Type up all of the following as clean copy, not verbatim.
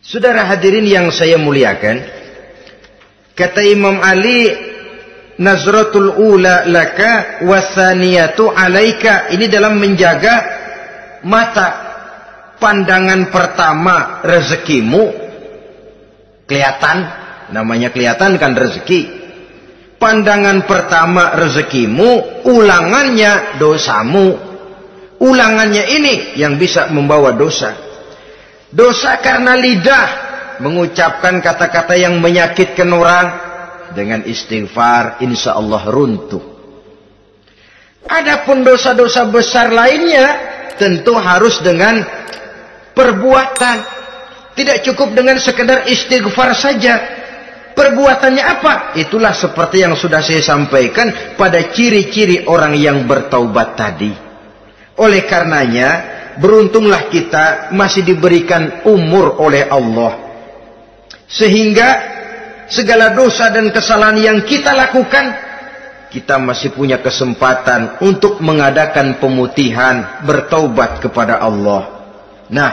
Saudara hadirin yang saya muliakan, kata Imam Ali, nazratul ula laka wasaniyatu alaika. Ini dalam menjaga mata. Pandangan pertama rezekimu kelihatan, namanya kelihatan kan rezeki. Pandangan pertama rezekimu, ulangannya dosamu. Ulangannya ini yang bisa membawa dosa. Dosa karena lidah, mengucapkan kata-kata yang menyakitkan orang. Dengan istighfar, insya Allah runtuh. Adapun dosa-dosa besar lainnya, tentu harus dengan perbuatan. Tidak cukup dengan sekedar istighfar saja. Perbuatannya apa? Itulah seperti yang sudah saya sampaikan pada ciri-ciri orang yang bertaubat tadi. Oleh karenanya, beruntunglah kita masih diberikan umur oleh Allah. Sehingga segala dosa dan kesalahan yang kita lakukan, kita masih punya kesempatan untuk mengadakan pemutihan, bertaubat kepada Allah. Nah,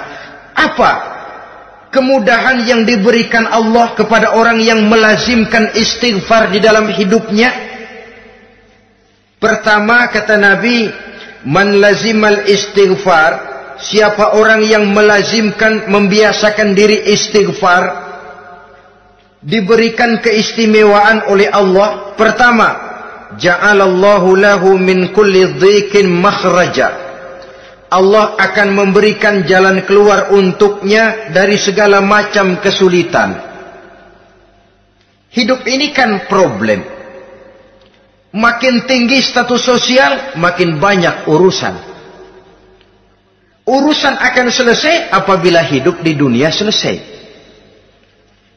apa kemudahan yang diberikan Allah kepada orang yang melazimkan istighfar di dalam hidupnya? Pertama, kata Nabi, man lazimal istighfar, siapa orang yang melazimkan, membiasakan diri istighfar, diberikan keistimewaan oleh Allah. Pertama, ja'alallahu lahu min kulli dhiqin makhraja. Allah akan memberikan jalan keluar untuknya dari segala macam kesulitan. Hidup ini kan problem. Makin tinggi status sosial, makin banyak urusan. Urusan akan selesai apabila hidup di dunia selesai.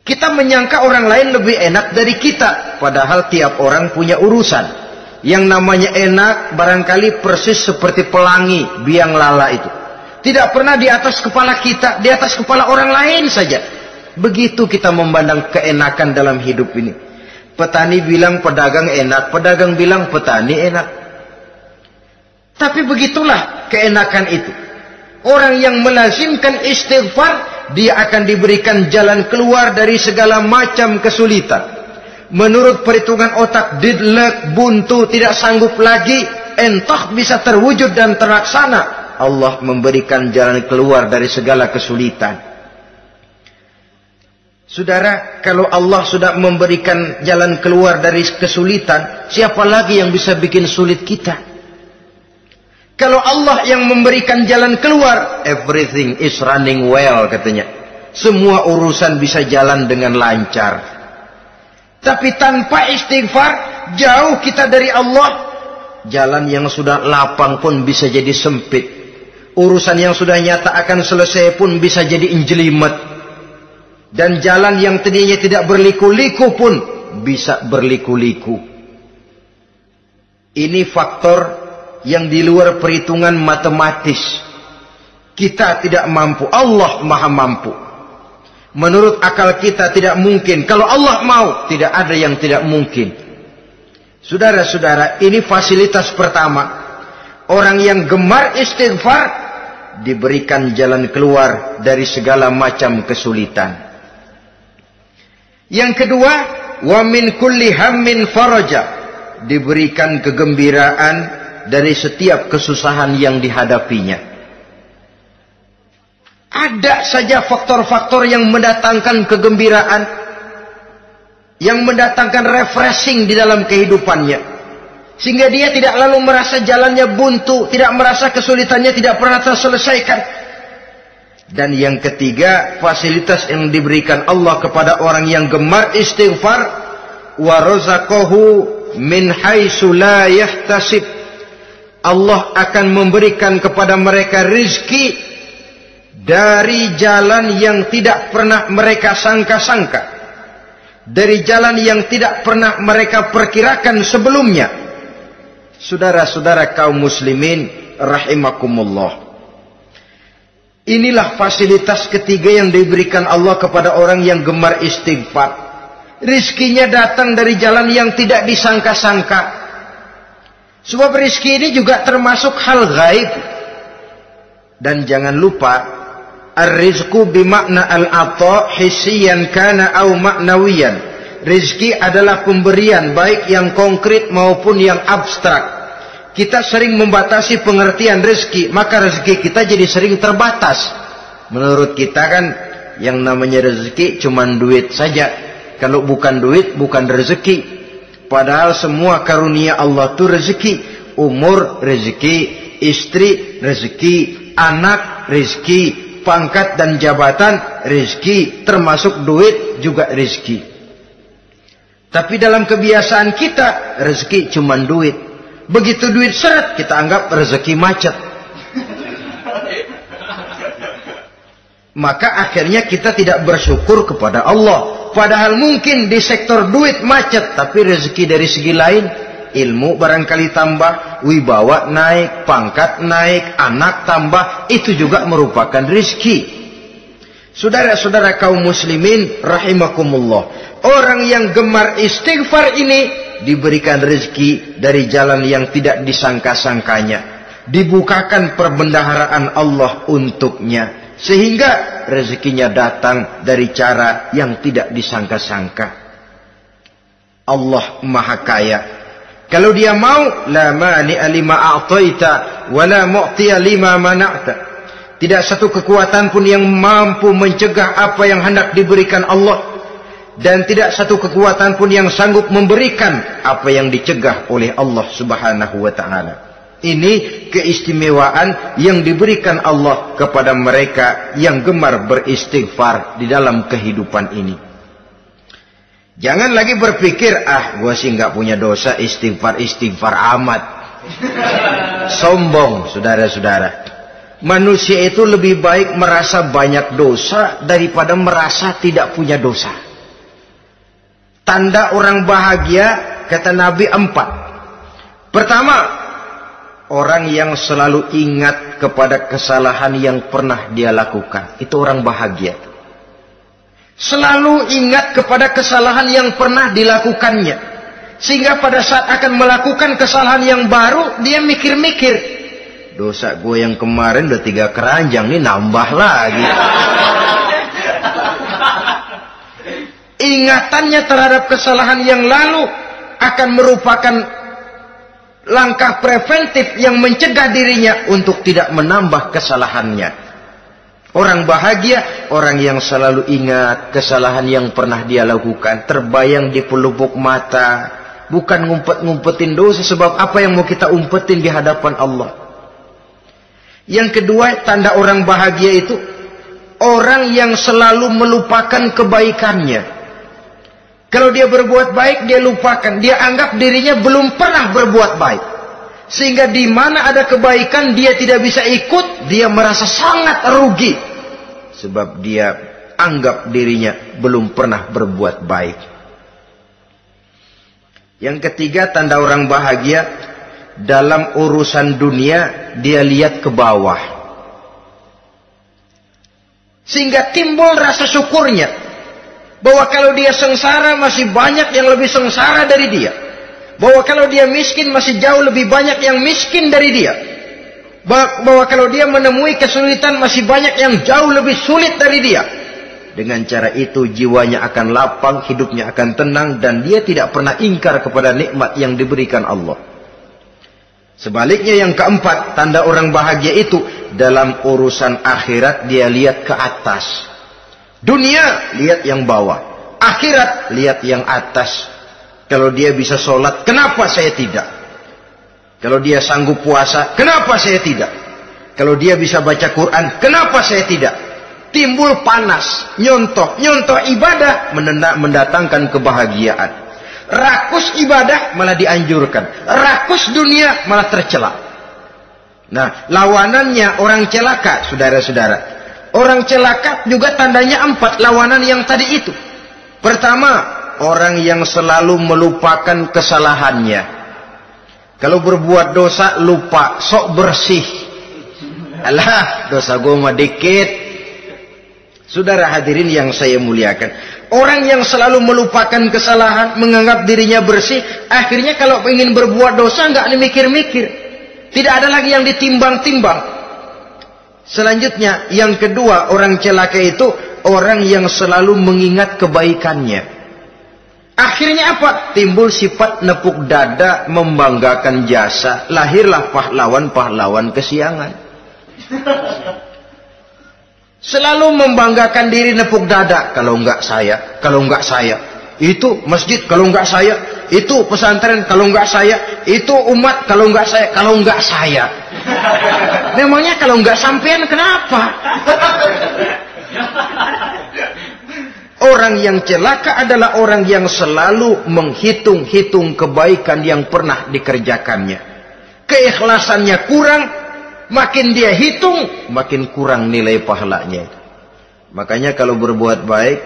Kita menyangka orang lain lebih enak dari kita, padahal tiap orang punya urusan. Yang namanya enak barangkali persis seperti pelangi biang lala itu. Tidak pernah di atas kepala kita, di atas kepala orang lain saja. Begitu kita memandang keenakan dalam hidup ini. Petani bilang pedagang enak, pedagang bilang petani enak. Tapi begitulah keenakan itu. Orang yang melazimkan istighfar, dia akan diberikan jalan keluar dari segala macam kesulitan. Menurut perhitungan otak, didlek, buntu, tidak sanggup lagi, entah bisa terwujud dan terlaksana. Allah memberikan jalan keluar dari segala kesulitan. Saudara, kalau Allah sudah memberikan jalan keluar dari kesulitan, siapa lagi yang bisa bikin sulit kita? Kalau Allah yang memberikan jalan keluar, everything is running well katanya. Semua urusan bisa jalan dengan lancar. Tapi tanpa istighfar, jauh kita dari Allah. Jalan yang sudah lapang pun bisa jadi sempit. Urusan yang sudah nyata akan selesai pun bisa jadi injelimet. Dan jalan yang tadinya tidak berliku-liku pun bisa berliku-liku. Ini faktor yang di luar perhitungan matematis. Kita tidak mampu, Allah maha mampu. Menurut akal kita tidak mungkin. Kalau Allah mau, tidak ada yang tidak mungkin. Saudara-saudara, ini fasilitas pertama. Orang yang gemar istighfar diberikan jalan keluar dari segala macam kesulitan. Yang kedua, wa min kulli hammin faraja, diberikan kegembiraan dari setiap kesusahan yang dihadapinya. Ada saja faktor-faktor yang mendatangkan kegembiraan, yang mendatangkan refreshing di dalam kehidupannya, sehingga dia tidak lalu merasa jalannya buntu, tidak merasa kesulitannya tidak pernah terselesaikan. Dan yang ketiga, fasilitas yang diberikan Allah kepada orang yang gemar istighfar, wa razaqahu min haitsu la yahtasib. Allah akan memberikan kepada mereka rizki dari jalan yang tidak pernah mereka sangka-sangka, dari jalan yang tidak pernah mereka perkirakan sebelumnya. Saudara-saudara kaum muslimin rahimakumullah, inilah fasilitas ketiga yang diberikan Allah kepada orang yang gemar istighfar. Rizkinya datang dari jalan yang tidak disangka-sangka. Sebab rizki ini juga termasuk hal gaib. Dan jangan lupa, Ar-rizqu bimakna al-ata hissiyan kana au ma'nawiyan. Rizki adalah pemberian baik yang konkret maupun yang abstrak. Kita sering membatasi pengertian rezeki, maka rezeki kita jadi sering terbatas. Menurut kita kan yang namanya rezeki cuman duit saja. Kalau bukan duit bukan rezeki. Padahal semua karunia Allah itu rezeki. Umur rezeki, istri rezeki, anak rezeki, pangkat dan jabatan rezeki, termasuk duit juga rezeki. Tapi dalam kebiasaan kita rezeki cuman duit. Begitu duit seret kita anggap rezeki macet. Maka akhirnya kita tidak bersyukur kepada Allah. Padahal mungkin di sektor duit macet, tapi rezeki dari segi lain, ilmu barangkali tambah, wibawa naik, pangkat naik, anak tambah, itu juga merupakan rezeki. Saudara-saudara kaum muslimin rahimakumullah, orang yang gemar istighfar ini diberikan rezeki dari jalan yang tidak disangka-sangkanya, dibukakan perbendaharaan Allah untuknya, sehingga rezekinya datang dari cara yang tidak disangka-sangka. Allah Maha Kaya. Kalau dia mau, la mani'a lima a'taita wa la mu'tiya lima mana'ta. Tidak satu kekuatan pun yang mampu mencegah apa yang hendak diberikan Allah, dan tidak satu kekuatan pun yang sanggup memberikan apa yang dicegah oleh Allah Subhanahu wa taala. Ini keistimewaan yang diberikan Allah kepada mereka yang gemar beristighfar di dalam kehidupan ini. Jangan lagi berpikir, gua sih nggak punya dosa, istighfar amat. Sombong, saudara-saudara. Manusia itu lebih baik merasa banyak dosa daripada merasa tidak punya dosa. Tanda orang bahagia, kata Nabi, 4. Pertama, orang yang selalu ingat kepada kesalahan yang pernah dia lakukan. Itu orang bahagia. Selalu ingat kepada kesalahan yang pernah dilakukannya. Sehingga pada saat akan melakukan kesalahan yang baru, dia mikir-mikir. Dosa gue yang kemarin udah 3 keranjang, nih nambah lagi. Ingatannya terhadap kesalahan yang lalu akan merupakan langkah preventif yang mencegah dirinya untuk tidak menambah kesalahannya. Orang bahagia, orang yang selalu ingat kesalahan yang pernah dia lakukan, terbayang di pelupuk mata, bukan ngumpet-ngumpetin dosa. Sebab apa yang mau kita umpetin di hadapan Allah? Yang kedua, tanda orang bahagia itu orang yang selalu melupakan kebaikannya. Kalau dia berbuat baik, dia lupakan. Dia anggap dirinya belum pernah berbuat baik. Sehingga di mana ada kebaikan, dia tidak bisa ikut. Dia merasa sangat rugi. Sebab dia anggap dirinya belum pernah berbuat baik. Yang ketiga, tanda orang bahagia, dalam urusan dunia dia lihat ke bawah, sehingga timbul rasa syukurnya bahwa kalau dia sengsara masih banyak yang lebih sengsara dari dia, bahwa kalau dia miskin masih jauh lebih banyak yang miskin dari dia, bahwa kalau dia menemui kesulitan masih banyak yang jauh lebih sulit dari dia. Dengan cara itu jiwanya akan lapang, hidupnya akan tenang, dan dia tidak pernah ingkar kepada nikmat yang diberikan Allah. Sebaliknya yang keempat, tanda orang bahagia itu dalam urusan akhirat dia lihat ke atas. Dunia lihat yang bawah, akhirat lihat yang atas. Kalau dia bisa sholat, kenapa saya tidak? Kalau dia sanggup puasa, kenapa saya tidak? Kalau dia bisa baca Quran, kenapa saya tidak? Timbul panas, nyontoh ibadah mendatangkan kebahagiaan. Rakus ibadah malah dianjurkan, rakus dunia malah tercela. Nah, lawanannya orang celaka, saudara-saudara. Orang celaka juga tandanya 4, lawanan yang tadi itu. Pertama, orang yang selalu melupakan kesalahannya. Kalau berbuat dosa lupa, sok bersih. Alah, dosa gue mah dikit. Saudara hadirin yang saya muliakan, orang yang selalu melupakan kesalahan, menganggap dirinya bersih, akhirnya kalau ingin berbuat dosa nggak mikir-mikir, tidak ada lagi yang ditimbang-timbang. Selanjutnya, yang kedua, orang celaka itu orang yang selalu mengingat kebaikannya. Akhirnya apa? Timbul sifat nepuk dada, membanggakan jasa. Lahirlah pahlawan-pahlawan kesiangan. Selalu membanggakan diri, nepuk dada. Kalau enggak saya, kalau enggak saya. Itu masjid, kalau enggak saya. Itu pesantren, kalau enggak saya. Itu umat, kalau enggak saya. Kalau enggak saya. Memangnya kalau enggak sampean kenapa? Orang yang celaka adalah orang yang selalu menghitung-hitung kebaikan yang pernah dikerjakannya. Keikhlasannya kurang, makin dia hitung, makin kurang nilai pahalanya. Makanya kalau berbuat baik,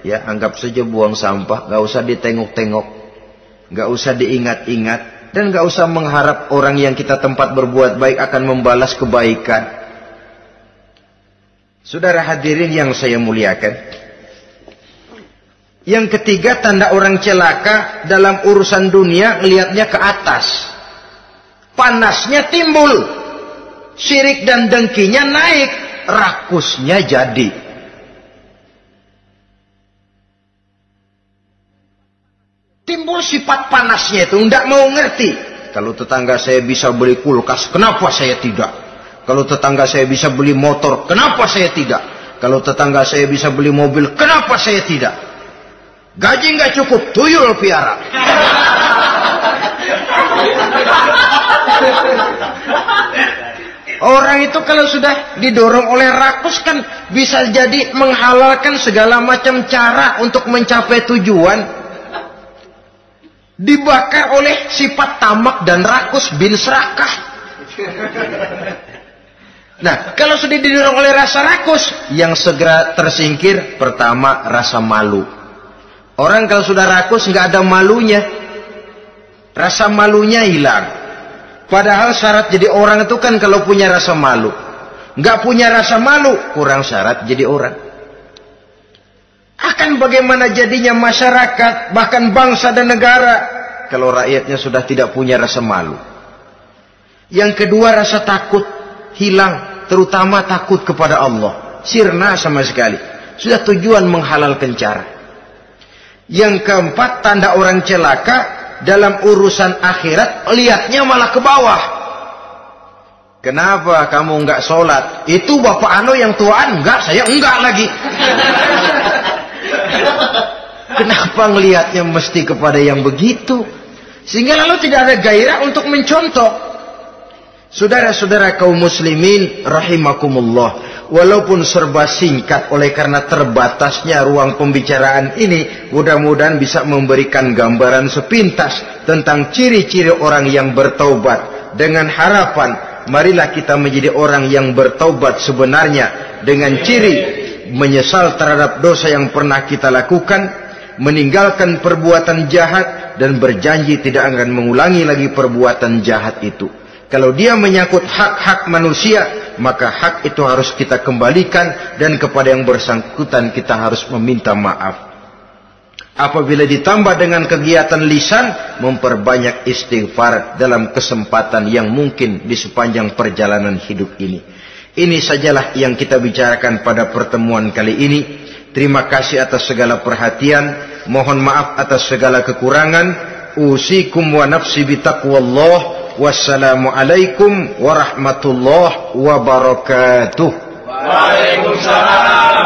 ya anggap saja buang sampah, gak usah ditengok-tengok, gak usah diingat-ingat, dan gak usah mengharap orang yang kita tempat berbuat baik akan membalas kebaikan. Saudara hadirin yang saya muliakan, yang ketiga tanda orang celaka dalam urusan dunia, ngelihatnya ke atas. Panasnya timbul, syirik dan dengkinya naik, rakusnya jadi. Timbul sifat panasnya itu, tidak mau ngerti. Kalau tetangga saya bisa beli kulkas, kenapa saya tidak? Kalau tetangga saya bisa beli motor, kenapa saya tidak? Kalau tetangga saya bisa beli mobil, kenapa saya tidak? Gaji nggak cukup, tuyul piara. Orang itu kalau sudah didorong oleh rakus kan bisa jadi menghalalkan segala macam cara untuk mencapai tujuan. Dibakar oleh sifat tamak dan rakus bin serakah. Nah, kalau sudah didorong oleh rasa rakus, yang segera tersingkir pertama rasa malu. Orang kalau sudah rakus nggak ada malunya, rasa malunya hilang. Padahal syarat jadi orang itu kan kalau punya rasa malu. Nggak punya rasa malu, kurang syarat jadi orang. Akan bagaimana jadinya masyarakat, bahkan bangsa dan negara, kalau rakyatnya sudah tidak punya rasa malu. Yang kedua rasa takut hilang, terutama takut kepada Allah. Sirna sama sekali. Sudah tujuan menghalalkan cara. Yang keempat, tanda orang celaka dalam urusan akhirat, lihatnya malah ke bawah. Kenapa kamu enggak sholat? Itu bapak anu yang tuaan, enggak, saya enggak lagi. Kenapa ngelihatnya mesti kepada yang begitu? Sehingga lalu tidak ada gairah untuk mencontoh. Saudara-saudara kaum muslimin rahimakumullah, walaupun serba singkat oleh karena terbatasnya ruang pembicaraan ini, mudah-mudahan bisa memberikan gambaran sepintas tentang ciri-ciri orang yang bertaubat. Dengan harapan, marilah kita menjadi orang yang bertaubat sebenarnya, dengan ciri menyesal terhadap dosa yang pernah kita lakukan, meninggalkan perbuatan jahat, dan berjanji tidak akan mengulangi lagi perbuatan jahat itu. Kalau dia menyangkut hak-hak manusia, maka hak itu harus kita kembalikan, dan kepada yang bersangkutan kita harus meminta maaf. Apabila ditambah dengan kegiatan lisan, memperbanyak istighfar dalam kesempatan yang mungkin di sepanjang perjalanan hidup ini. Ini sajalah yang kita bicarakan pada pertemuan kali ini. Terima kasih atas segala perhatian. Mohon maaf atas segala kekurangan. Usikum wa nafsi bitaqwallah. Wassalamualaikum warahmatullahi wabarakatuh. Waalaikumsalam.